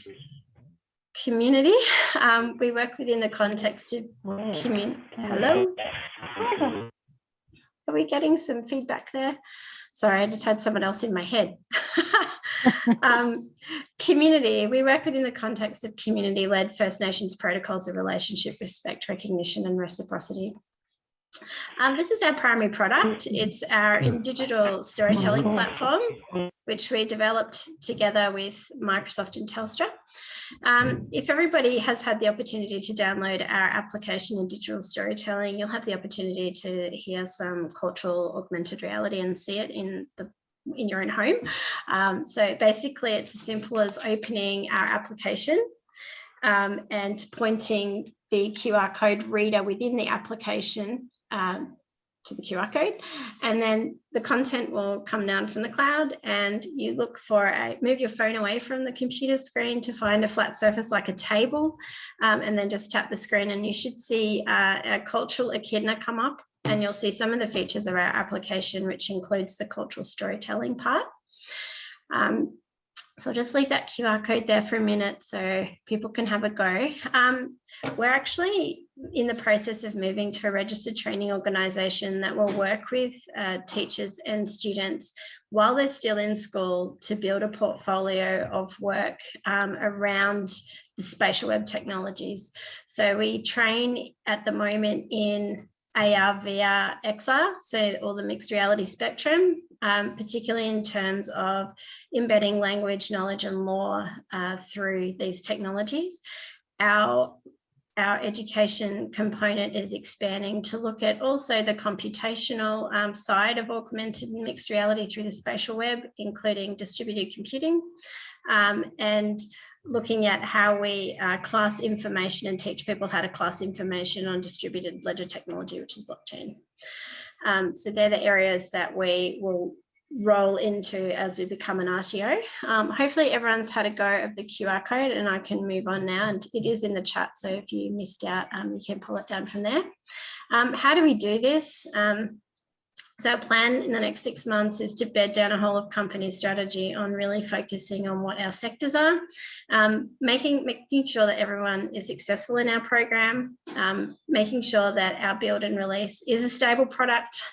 community, we work within the context of community. Hello? Are we getting some feedback there? Sorry, I just had someone else in my head. Community, we work within the context of community-led First Nations protocols of relationship, respect, recognition and reciprocity. This is our primary product. It's our digital storytelling platform, which we developed together with Microsoft and Telstra. If everybody has had the opportunity to download our application in digital storytelling, you'll have the opportunity to hear some cultural augmented reality and see it in your own home. So basically it's as simple as opening our application and pointing the QR code reader within the application to the QR code, and then the content will come down from the cloud, and you look for move your phone away from the computer screen to find a flat surface like a table, and then just tap the screen and you should see a cultural echidna come up, and you'll see some of the features of our application, which includes the cultural storytelling part. So I'll just leave that QR code there for a minute so people can have a go. We're actually in the process of moving to a registered training organisation that will work with teachers and students while they're still in school to build a portfolio of work around the spatial web technologies. So we train at the moment in AR, VR, XR, so all the mixed reality spectrum, particularly in terms of embedding language, knowledge and law through these technologies. Our education component is expanding to look at also the computational side of augmented and mixed reality through the spatial web, including distributed computing, and looking at how we class information and teach people how to class information on distributed ledger technology, which is blockchain. So they're the areas that we will roll into as we become an RTO. Hopefully everyone's had a go of the QR code, and I can move on now, and it is in the chat, so if you missed out, you can pull it down from there. How do we do this? So our plan in the next 6 months is to bed down a whole of company strategy on really focusing on what our sectors are, making sure that everyone is successful in our program, making sure that our build and release is a stable product.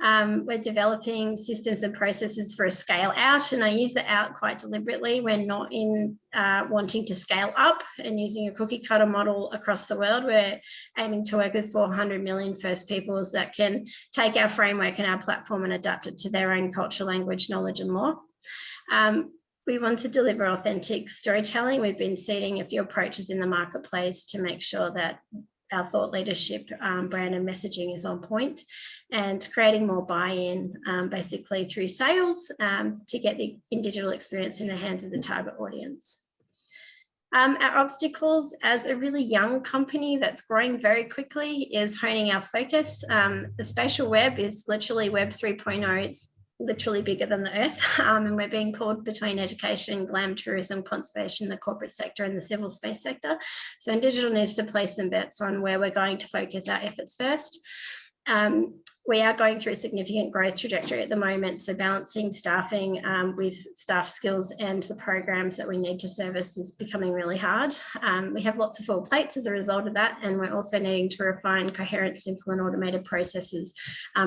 We're developing systems and processes for a scale out, and I use the out quite deliberately. We're not in wanting to scale up and using a cookie cutter model across the world. We're aiming to work with 400 million First Peoples that can take our framework and our platform and adapt it to their own culture, language, knowledge and law. We want to deliver authentic storytelling. We've been seeding a few approaches in the marketplace to make sure that our thought leadership, brand and messaging is on point, and creating more buy-in basically through sales to get the digital experience in the hands of the target audience. Our obstacles as a really young company that's growing very quickly is honing our focus. The spatial web is literally Web 3.0. It's literally bigger than the earth, and we're being pulled between education, glam, tourism, conservation, the corporate sector and the civil space sector. So Digital needs to place some bets on where we're going to focus our efforts first. We are going through a significant growth trajectory at the moment, so balancing staffing with staff skills and the programs that we need to service is becoming really hard. We have lots of full plates as a result of that, and we're also needing to refine coherent, simple and automated processes,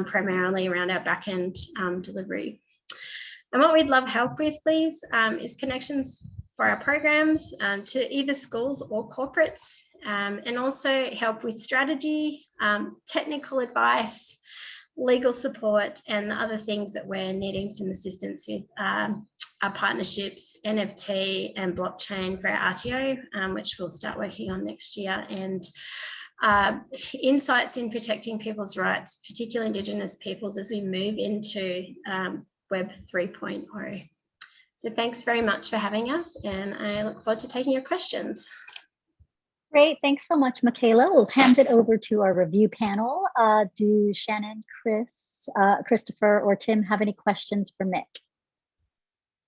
primarily around our back-end delivery. And what we'd love help with, please, is connections for our programs to either schools or corporates, and also help with strategy, technical advice, legal support, and the other things that we're needing some assistance with our partnerships, NFT and blockchain for our RTO, which we'll start working on next year, and insights in protecting people's rights, particularly Indigenous peoples, as we move into Web 3.0. So thanks very much for having us, and I look forward to taking your questions. Great, thanks so much, Michaela. We'll hand it over to our review panel. Do Shannon, Chris, Christopher, or Tim have any questions for Mick?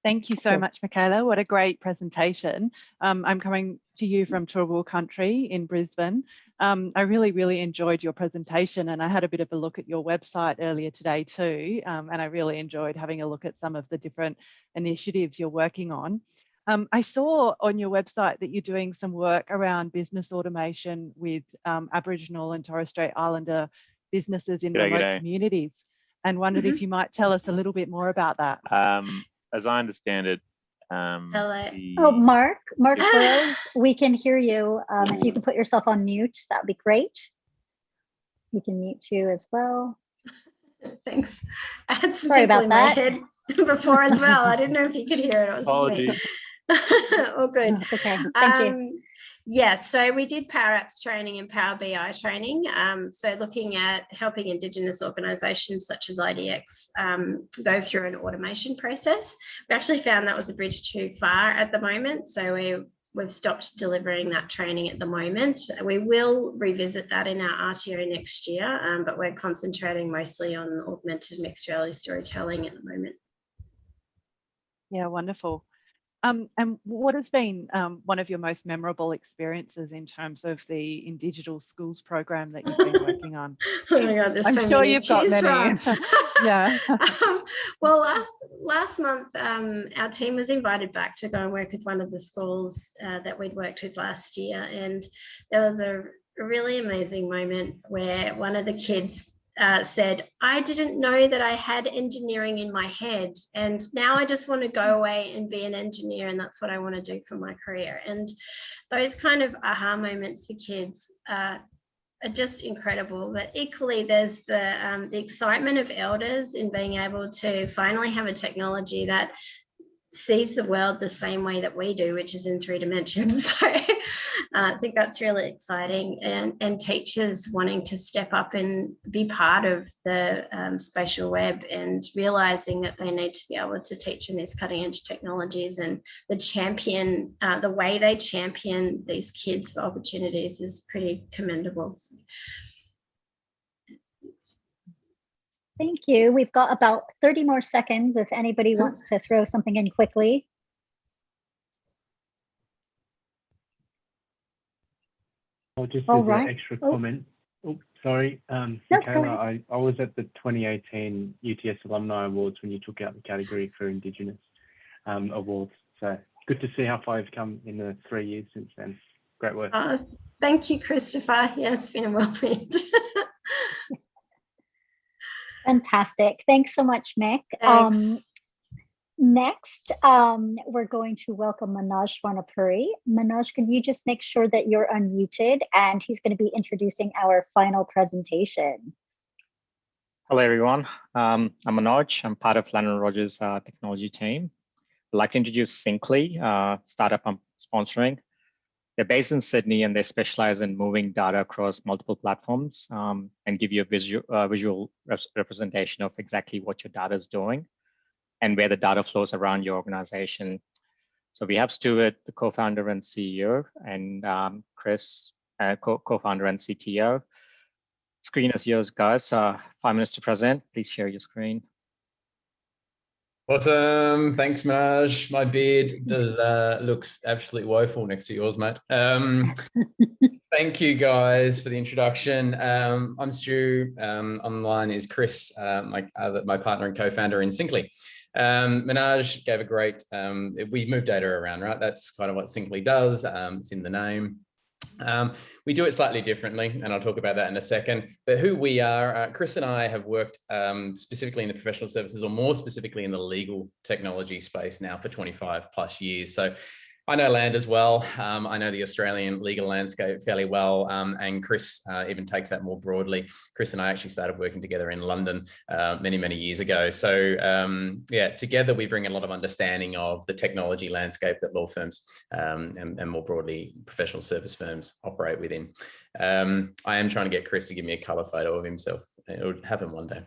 Thank you so much, Michaela. What a great presentation. I'm coming to you from Turrbal country in Brisbane. I really enjoyed your presentation, and I had a bit of a look at your website earlier today too, and I really enjoyed having a look at some of the different initiatives you're working on. I saw on your website that you're doing some work around business automation with Aboriginal and Torres Strait Islander businesses in remote communities, and wondered if you might tell us a little bit more about that. As I understand it, oh, Mark Burrows, we can hear you. If you can put yourself on mute, that would be great. We can mute you as well. Thanks. I had some people in my head before as well. I didn't know if you could hear it. It was me. All good. Okay, thank you. Yes, so we did Power Apps training and Power BI training. So looking at helping Indigenous organisations such as IDX go through an automation process. We actually found that was a bridge too far at the moment. So we've stopped delivering that training at the moment. We will revisit that in our RTO next year, but we're concentrating mostly on augmented mixed reality storytelling at the moment. Yeah, wonderful. And what has been one of your most memorable experiences in terms of the Indigital Schools program that you've been working on? Oh my God, there's I'm so sure many you've got many. Yeah. Well, last month, our team was invited back to go and work with one of the schools that we'd worked with last year, and there was a really amazing moment where one of the kids said, I didn't know that I had engineering in my head, and now I just want to go away and be an engineer, and that's what I want to do for my career. And those kind of aha moments for kids are just incredible. But equally, there's the excitement of elders in being able to finally have a technology that sees the world the same way that we do, which is in 3 dimensions. So I think that's really exciting, and teachers wanting to step up and be part of the spatial web, and realizing that they need to be able to teach in these cutting edge technologies, and the way they champion these kids for opportunities is pretty commendable. Thank you. We've got about 30 more seconds if anybody wants to throw something in quickly. I'll just as an extra comment. Oh, sorry, Michaela, I was at the 2018 UTS Alumni Awards when you took out the category for Indigenous awards. So good to see how far you've come in the 3 years since then. Great work. Thank you, Christopher. Yeah, it's been a whirlwind. Fantastic. Thanks so much, Mick. Thanks. Next, we're going to welcome Manoj Swarnapuri. Manoj, can you just make sure that you're unmuted? And he's going to be introducing our final presentation. Hello, everyone. I'm Manoj. I'm part of Landon Rogers' technology team. I'd like to introduce Syncly, startup I'm sponsoring. They're based in Sydney, and they specialize in moving data across multiple platforms and give you a visual representation of exactly what your data is doing and where the data flows around your organization. So we have Stuart, the co-founder and CEO, and Chris, co-founder and CTO. Screen is yours, guys. 5 minutes to present. Please share your screen. Awesome. Thanks, Manoj. My beard looks absolutely woeful next to yours, mate. Thank you, guys, for the introduction. I'm Stu. Online is Chris, my partner and co-founder in Syncly. Manoj gave a great, we move data around, right? That's kind of what Syncly does. It's in the name. We do it slightly differently, and I'll talk about that in a second. But who we are, Chris and I have worked specifically in the professional services, or more specifically in the legal technology space now for 25 plus years. So I know land as well. I know the Australian legal landscape fairly well, and Chris even takes that more broadly. Chris and I actually started working together in London many, many years ago. So yeah, together we bring a lot of understanding of the technology landscape that law firms and more broadly professional service firms operate within. I am trying to get Chris to give me a colour photo of himself. It would happen one day.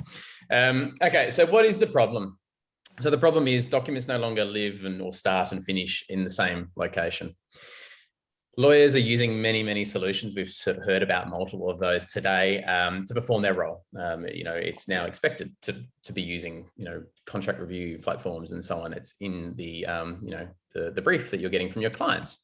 Okay, so what is the problem? So the problem is documents no longer live or start and finish in the same location. Lawyers are using many, many solutions. We've heard about multiple of those today to perform their role. You know, it's now expected to be using, you know, contract review platforms and so on. It's in the, you know, the brief that you're getting from your clients.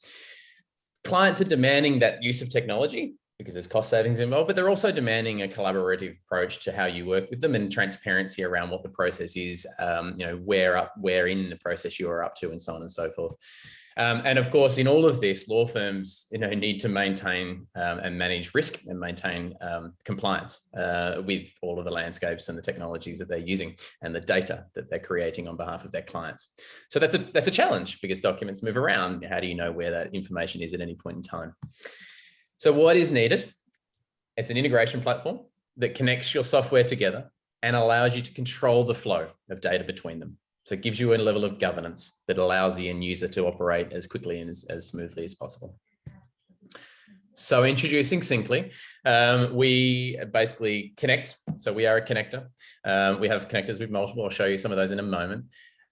Clients are demanding that use of technology because there's cost savings involved, but they're also demanding a collaborative approach to how you work with them and transparency around what the process is, you know, where in the process you are up to and so on and so forth. And of course, in all of this, law firms, you know, need to maintain and manage risk and maintain compliance with all of the landscapes and the technologies that they're using and the data that they're creating on behalf of their clients. So that's a challenge because documents move around. How do you know where that information is at any point in time? So what is needed? It's an integration platform that connects your software together and allows you to control the flow of data between them. So it gives you a level of governance that allows the end user to operate as quickly and as smoothly as possible. So introducing Syncly, we basically connect. So we are a connector. We have connectors with multiple. I'll show you some of those in a moment.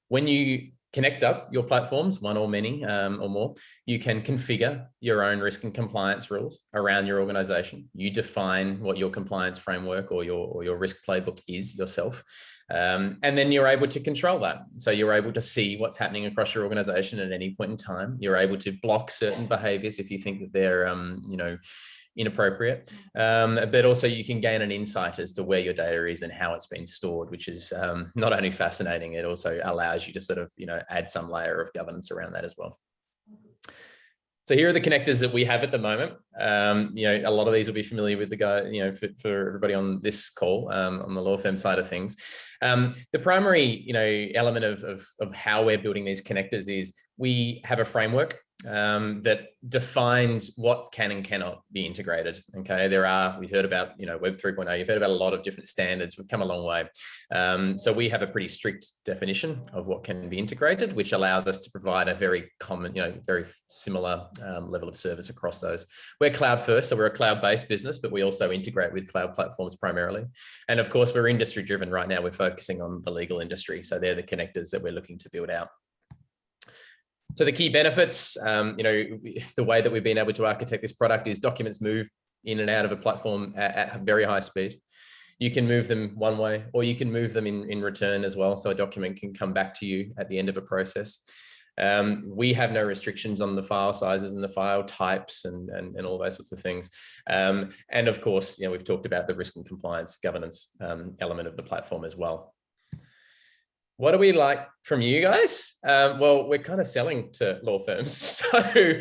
When you connect up your platforms, one or many or more, you can configure your own risk and compliance rules around your organization. You define what your compliance framework or your risk playbook is yourself. And then you're able to control that. So you're able to see what's happening across your organization at any point in time. You're able to block certain behaviors if you think that they're, you know, inappropriate, but also you can gain an insight as to where your data is and how it's been stored, which is not only fascinating, it also allows you to sort of, you know, add some layer of governance around that as well. So here are the connectors that we have at the moment. You know, a lot of these will be familiar with the guy, you know, for everybody on this call, on the law firm side of things. The primary, you know, element of how we're building these connectors is we have a framework that defines what can and cannot be integrated. Okay, we've heard about, you know, Web 3.0, you've heard about a lot of different standards. We've come a long way. So we have a pretty strict definition of what can be integrated, which allows us to provide a very common, you know, very similar level of service across those. We're cloud first, so we're a cloud-based business, but we also integrate with cloud platforms primarily. And of course, we're industry driven right now. We're focusing on the legal industry. So they're the connectors that we're looking to build out. So the key benefits, you know, the way that we've been able to architect this product is documents move in and out of a platform at a very high speed. You can move them one way, or you can move them in return as well. So a document can come back to you at the end of a process. We have no restrictions on the file sizes and the file types and all those sorts of things. And of course, you know, we've talked about the risk and compliance governance element of the platform as well. What do we like from you guys? Well, we're kind of selling to law firms, so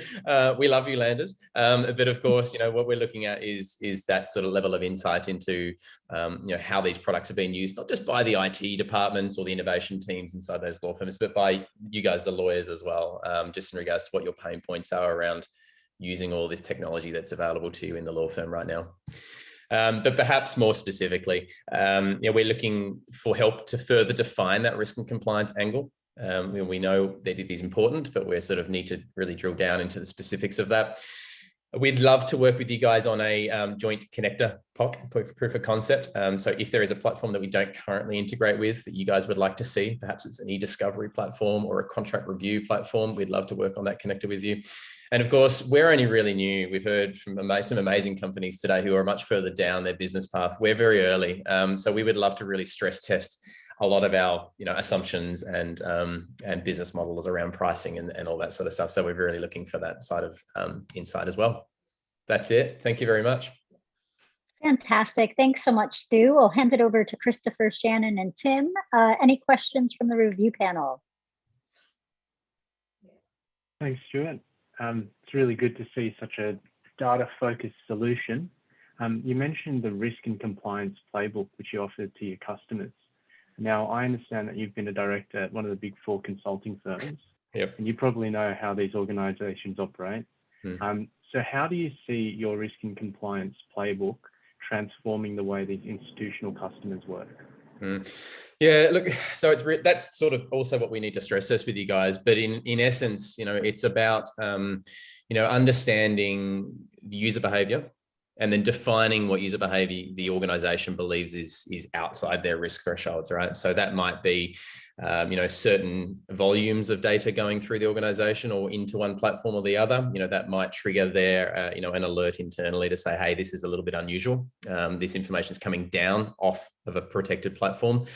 we love you, landers. But of course, you know, what we're looking at is that sort of level of insight into, you know, how these products are being used, not just by the IT departments or the innovation teams inside those law firms, but by you guys, the lawyers as well, just in regards to what your pain points are around using all this technology that's available to you in the law firm right now. But perhaps more specifically, you know, we're looking for help to further define that risk and compliance angle. We know that it is important, but we sort of need to really drill down into the specifics of that. We'd love to work with you guys on a joint connector POC, proof of concept. So if there is a platform that we don't currently integrate with that you guys would like to see, perhaps it's an e-discovery platform or a contract review platform, we'd love to work on that connector with you. And of course, we're only really new. We've heard from some amazing companies today who are much further down their business path. We're very early. So we would love to really stress test a lot of our, you know, assumptions and business models around pricing and all that sort of stuff. So we're really looking for that side of insight as well. That's it. Thank you very much. Fantastic. Thanks so much, Stu. I'll hand it over to Christopher, Shannon, and Tim. Any questions from the review panel? Thanks, Stuart. It's really good to see such a data-focused solution. You mentioned the risk and compliance playbook, which you offered to your customers. Now, I understand that you've been a director at one of the big 4 consulting firms. And you probably know how these organisations operate. So how do you see your risk and compliance playbook transforming the way these institutional customers work? Yeah, look, so that's sort of also what we need to stress test with you guys. But in essence, it's about understanding the user behavior and then defining what user behavior the organization believes is outside their risk thresholds, right? So that might be certain volumes of data going through the organization or into one platform or the other. That might trigger their an alert internally to say, hey, this is a little bit unusual. This information is coming down off of a protected platform.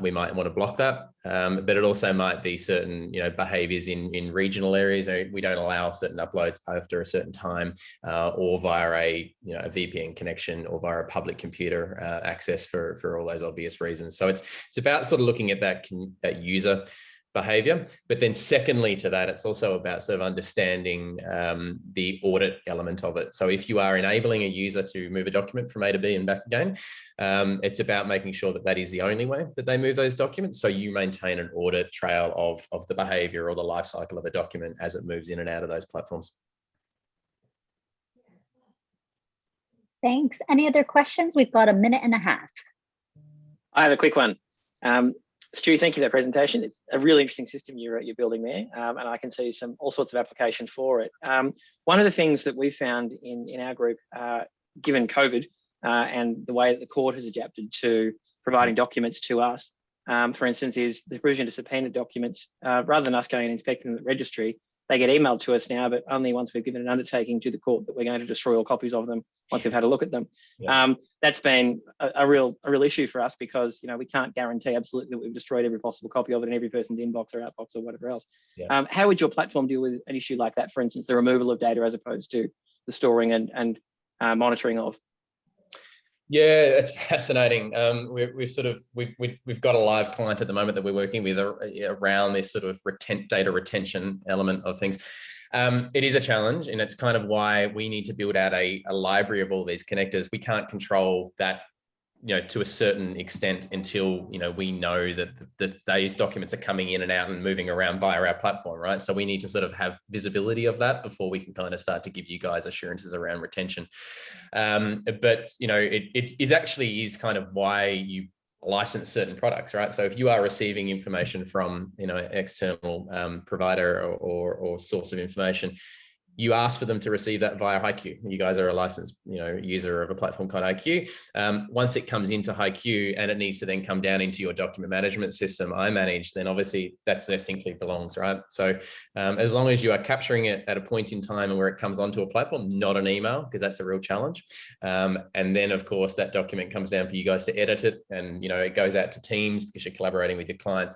We might want to block that, but it also might be certain behaviors in regional areas. We don't allow certain uploads after a certain time, or via a VPN connection or via a public computer access for all those obvious reasons. So it's about sort of looking at that user behavior. But then secondly to that, it's also about sort of understanding the audit element of it. So if you are enabling a user to move a document from A to B and back again, it's about making sure that that is the only way that they move those documents. So you maintain an audit trail of the behavior or the life cycle of a document as it moves in and out of those platforms. Thanks. Any other questions? We've got a minute and a half. I have a quick one. Stu, thank you for that presentation. It's a really interesting system you're building there, and I can see all sorts of application for it. One of the things that we found in our group, given COVID and the way that the court has adapted to providing documents to us, for instance, is the provision to subpoena documents. Rather than us going and inspecting the registry, they get emailed to us now, but only once we've given an undertaking to the court that we're going to destroy all copies of them once we've had a look at them. Yeah. That's been a real issue for us because we can't guarantee absolutely that we've destroyed every possible copy of it in every person's inbox or outbox or whatever else. Yeah. How would your platform deal with an issue like that? For instance, the removal of data as opposed to the storing and monitoring of. Yeah, it's fascinating. We've got a live client at the moment that we're working with around this sort of data retention element of things. It is a challenge, and it's kind of why we need to build out a library of all these connectors. We can't control that, to a certain extent until we know that these documents are coming in and out and moving around via our platform, right? So we need to sort of have visibility of that before we can kind of start to give you guys assurances around retention. But it is kind of why you license certain products, right? So if you are receiving information from an external provider or source of information, you ask for them to receive that via HiQ. You guys are a licensed, user of a platform called HiQ. Once it comes into HiQ and it needs to then come down into your document management system, I manage, then obviously that's where Syncly belongs, right? So as long as you are capturing it at a point in time and where it comes onto a platform, not an email, because that's a real challenge. And then of course that document comes down for you guys to edit it, and it goes out to Teams because you're collaborating with your clients.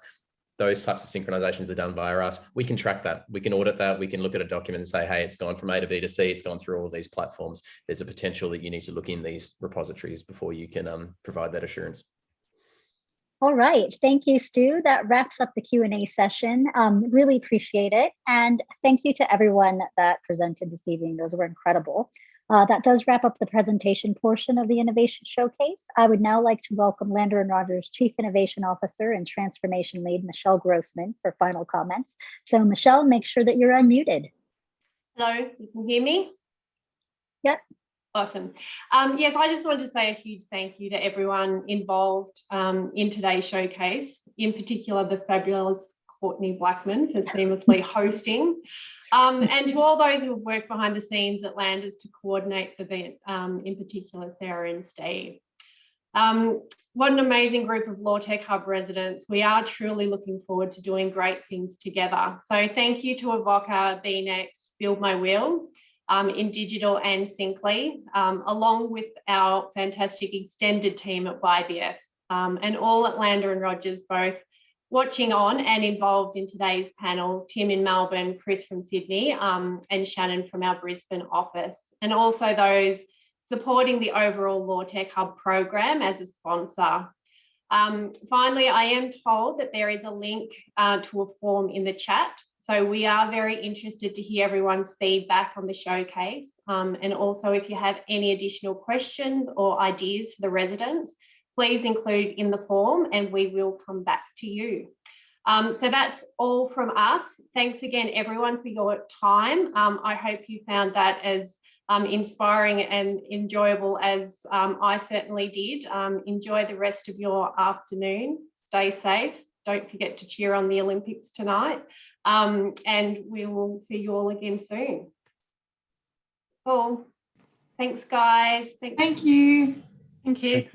Those types of synchronizations are done via us. We can track that. We can audit that. We can look at a document and say, hey, it's gone from A to B to C. It's gone through all of these platforms. There's a potential that you need to look in these repositories before you can provide that assurance. All right. Thank you, Stu. That wraps up the Q&A session. Really appreciate it. And thank you to everyone that presented this evening. Those were incredible. That does wrap up the presentation portion of the Innovation Showcase. I would now like to welcome Lander & Rogers Chief Innovation Officer and Transformation Lead, Michelle Grossman, for final comments. So Michelle, make sure that you're unmuted. Hello, you can hear me? Yep. Awesome. Yes, I just wanted to say a huge thank you to everyone involved in today's showcase, in particular the fabulous Courtney Blackman for seamlessly hosting. And to all those who have worked behind the scenes at Landers to coordinate the event, in particular Sarah and Steve. What an amazing group of LawTech Hub residents. We are truly looking forward to doing great things together. So thank you to Avvoka, beNEXT, Build My Wheel, Indigital and Syncly, along with our fantastic extended team at YBF, and all at Lander & Rogers, both watching on and involved in today's panel, Tim in Melbourne, Chris from Sydney, and Shannon from our Brisbane office, and also those supporting the overall LawTech Hub program as a sponsor. Finally, I am told that there is a link to a form in the chat. So we are very interested to hear everyone's feedback on the showcase. And also if you have any additional questions or ideas for the residents, please include in the form and we will come back to you. So that's all from us. Thanks again, everyone, for your time. I hope you found that as inspiring and enjoyable as I certainly did. Enjoy the rest of your afternoon. Stay safe. Don't forget to cheer on the Olympics tonight. And we will see you all again soon. Cool. Thanks, guys. Thank you. Thank you.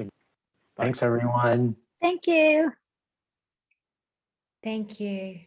Thanks, everyone. Thank you. Thank you.